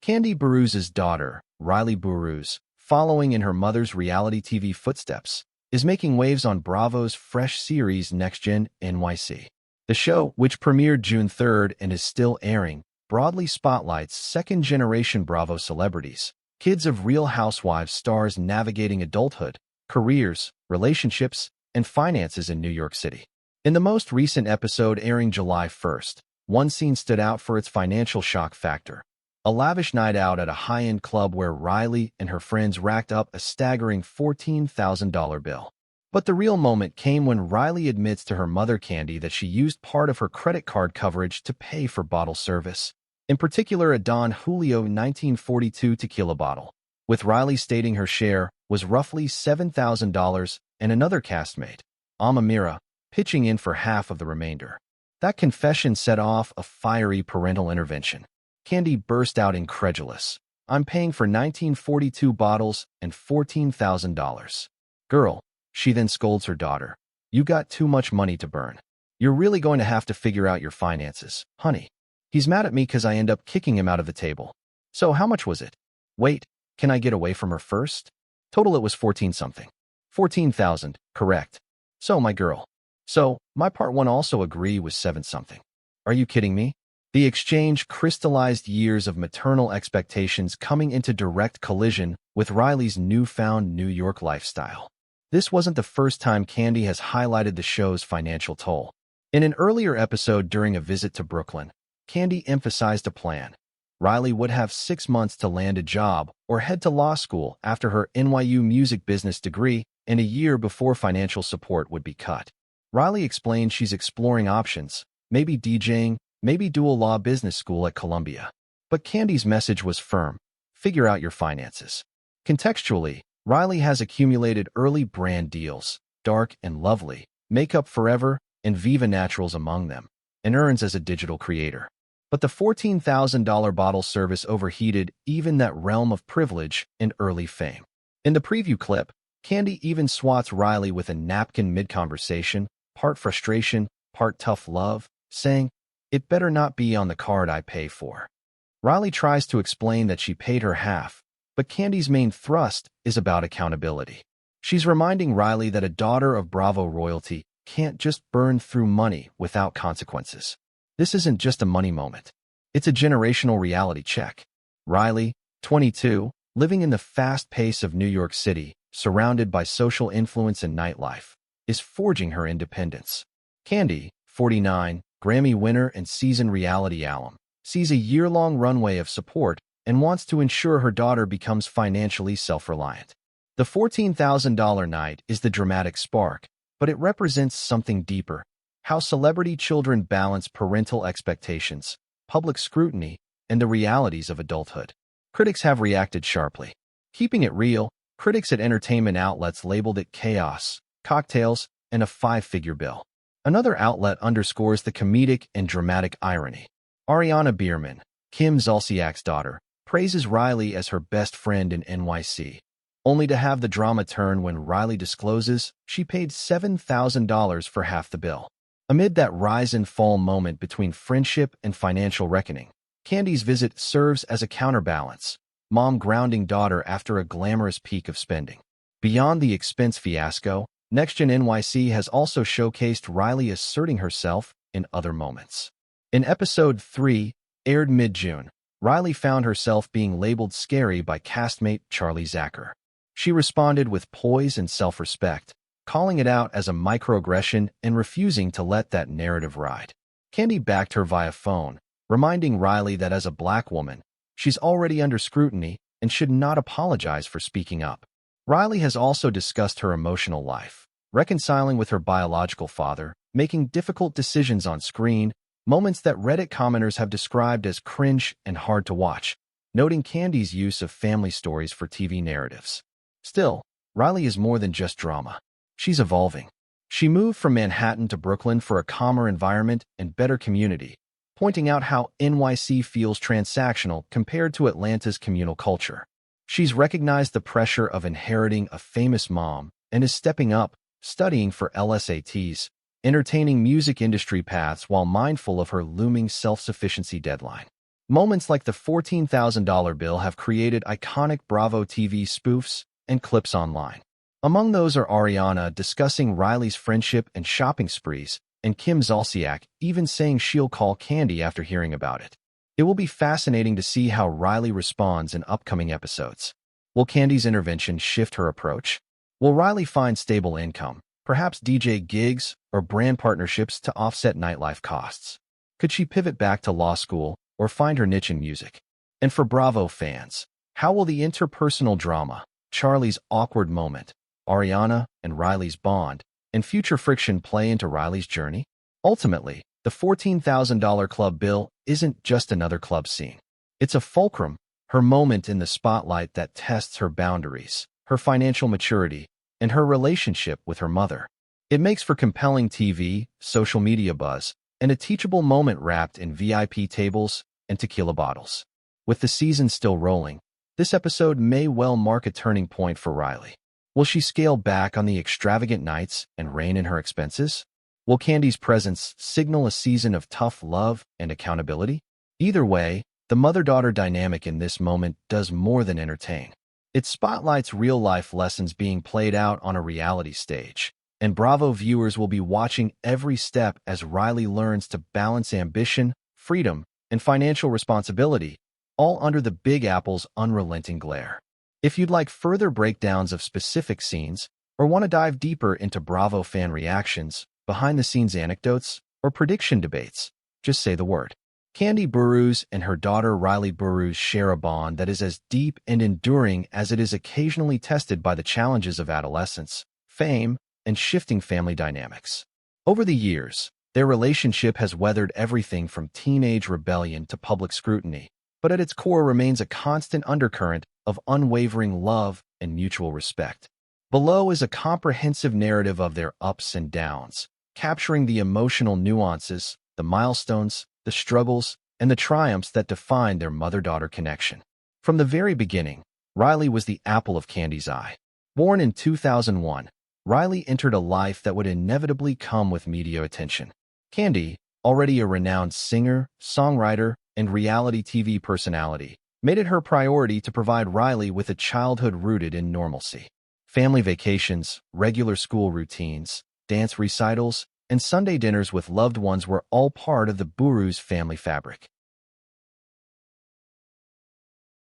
KandiBurruss's daughter, Riley Burruss, following in her mother's reality TV footsteps, is making waves on Bravo's fresh series Next Gen NYC. The show, which premiered June 3rd and is still airing, broadly spotlights second-generation Bravo celebrities, kids of Real Housewives stars navigating adulthood, careers, relationships, and finances in New York City. In the most recent episode airing July 1st, one scene stood out for its financial shock factor. A lavish night out at a high-end club where Riley and her friends racked up a staggering $14,000 bill. But the real moment came when Riley admits to her mother Kandi that she used part of her credit card coverage to pay for bottle service, in particular a Don Julio 1942 tequila bottle, with Riley stating her share was roughly $7,000 and another castmate, Amamira, pitching in for half of the remainder. That confession set off a fiery parental intervention. Kandi burst out incredulous. "I'm paying for 1942 bottles and $14,000. Girl," she then scolds her daughter, "you got too much money to burn. You're really going to have to figure out your finances, honey. He's mad at me because I end up kicking him out of the table. So how much was it? Wait, can I get away from her first? Total it was 14-something. 14,000, correct. So my girl. So, my part one also agree was 7-something. Are you kidding me?" The exchange crystallized years of maternal expectations coming into direct collision with Riley's newfound New York lifestyle. This wasn't the first time Kandi has highlighted the show's financial toll. In an earlier episode during a visit to Brooklyn, Kandi emphasized a plan. Riley would have 6 months to land a job or head to law school after her NYU music business degree, and a year before financial support would be cut. Riley explained she's exploring options, maybe DJing, maybe dual law business school at Columbia. But Kandi's message was firm: figure out your finances. Contextually, Riley has accumulated early brand deals, Dark and Lovely, Makeup Forever, and Viva Naturals among them, and earns as a digital creator. But the $14,000 bottle service overheated even that realm of privilege and early fame. In the preview clip, Kandi even swats Riley with a napkin mid-conversation, part frustration, part tough love, saying, "It better not be on the card I pay for." Riley tries to explain that she paid her half, but Kandi's main thrust is about accountability. She's reminding Riley that a daughter of Bravo royalty can't just burn through money without consequences. This isn't just a money moment. It's a generational reality check. Riley, 22, living in the fast pace of New York City, surrounded by social influence and nightlife, is forging her independence. Kandi, 49, Grammy winner and seasoned reality alum, sees a year-long runway of support and wants to ensure her daughter becomes financially self-reliant. The $14,000 night is the dramatic spark, but it represents something deeper: how celebrity children balance parental expectations, public scrutiny, and the realities of adulthood. Critics have reacted sharply. Keeping it real, critics at entertainment outlets labeled it chaos, cocktails, and a 5-figure bill. Another outlet underscores the comedic and dramatic irony. Ariana Bierman, Kim Zolciak's daughter, praises Riley as her best friend in NYC, only to have the drama turn when Riley discloses she paid $7,000 for half the bill. Amid that rise and fall moment between friendship and financial reckoning, Kandi's visit serves as a counterbalance, mom grounding daughter after a glamorous peak of spending. Beyond the expense fiasco, Next Gen NYC has also showcased Riley asserting herself in other moments. In episode 3, aired mid-June, Riley found herself being labeled scary by castmate Charlie Zacher. She responded with poise and self-respect, calling it out as a microaggression and refusing to let that narrative ride. Kandi backed her via phone, reminding Riley that as a Black woman, she's already under scrutiny and should not apologize for speaking up. Riley has also discussed her emotional life, reconciling with her biological father, making difficult decisions on screen, moments that Reddit commenters have described as cringe and hard to watch, noting Kandi's use of family stories for TV narratives. Still, Riley is more than just drama. She's evolving. She moved from Manhattan to Brooklyn for a calmer environment and better community, pointing out how NYC feels transactional compared to Atlanta's communal culture. She's recognized the pressure of inheriting a famous mom and is stepping up, studying for LSATs, entertaining music industry paths while mindful of her looming self-sufficiency deadline. Moments like the $14,000 bill have created iconic Bravo TV spoofs and clips online. Among those are Ariana discussing Riley's friendship and shopping sprees, and Kim Zolciak even saying she'll call Kandi after hearing about it. It will be fascinating to see how Riley responds in upcoming episodes. Will Kandi's intervention shift her approach? Will Riley find stable income, perhaps DJ gigs or brand partnerships to offset nightlife costs? Could she pivot back to law school or find her niche in music? And for Bravo fans, how will the interpersonal drama, Charlie's awkward moment, Ariana and Riley's bond, and future friction play into Riley's journey? Ultimately, the $14,000 club bill isn't just another club scene. It's a fulcrum, her moment in the spotlight that tests her boundaries, her financial maturity, and her relationship with her mother. It makes for compelling TV, social media buzz, and a teachable moment wrapped in VIP tables and tequila bottles. With the season still rolling, this episode may well mark a turning point for Riley. Will she scale back on the extravagant nights and rein in her expenses? Will Kandi's presence signal a season of tough love and accountability? Either way, the mother-daughter dynamic in this moment does more than entertain. It spotlights real-life lessons being played out on a reality stage, and Bravo viewers will be watching every step as Riley learns to balance ambition, freedom, and financial responsibility, all under the Big Apple's unrelenting glare. If you'd like further breakdowns of specific scenes, or want to dive deeper into Bravo fan reactions, behind-the-scenes anecdotes, or prediction debates, just say the word. KandiBurruss and her daughter Riley Burruss share a bond that is as deep and enduring as it is occasionally tested by the challenges of adolescence, fame, and shifting family dynamics. Over the years, their relationship has weathered everything from teenage rebellion to public scrutiny, but at its core remains a constant undercurrent of unwavering love and mutual respect. Below is a comprehensive narrative of their ups and downs, capturing the emotional nuances, the milestones, the struggles, and the triumphs that define their mother-daughter connection. From the very beginning, Riley was the apple of Kandi's eye. Born in 2001, Riley entered a life that would inevitably come with media attention. Kandi, already a renowned singer, songwriter, and reality TV personality, made it her priority to provide Riley with a childhood rooted in normalcy. Family vacations, regular school routines, dance recitals, and Sunday dinners with loved ones were all part of the Burruss family fabric.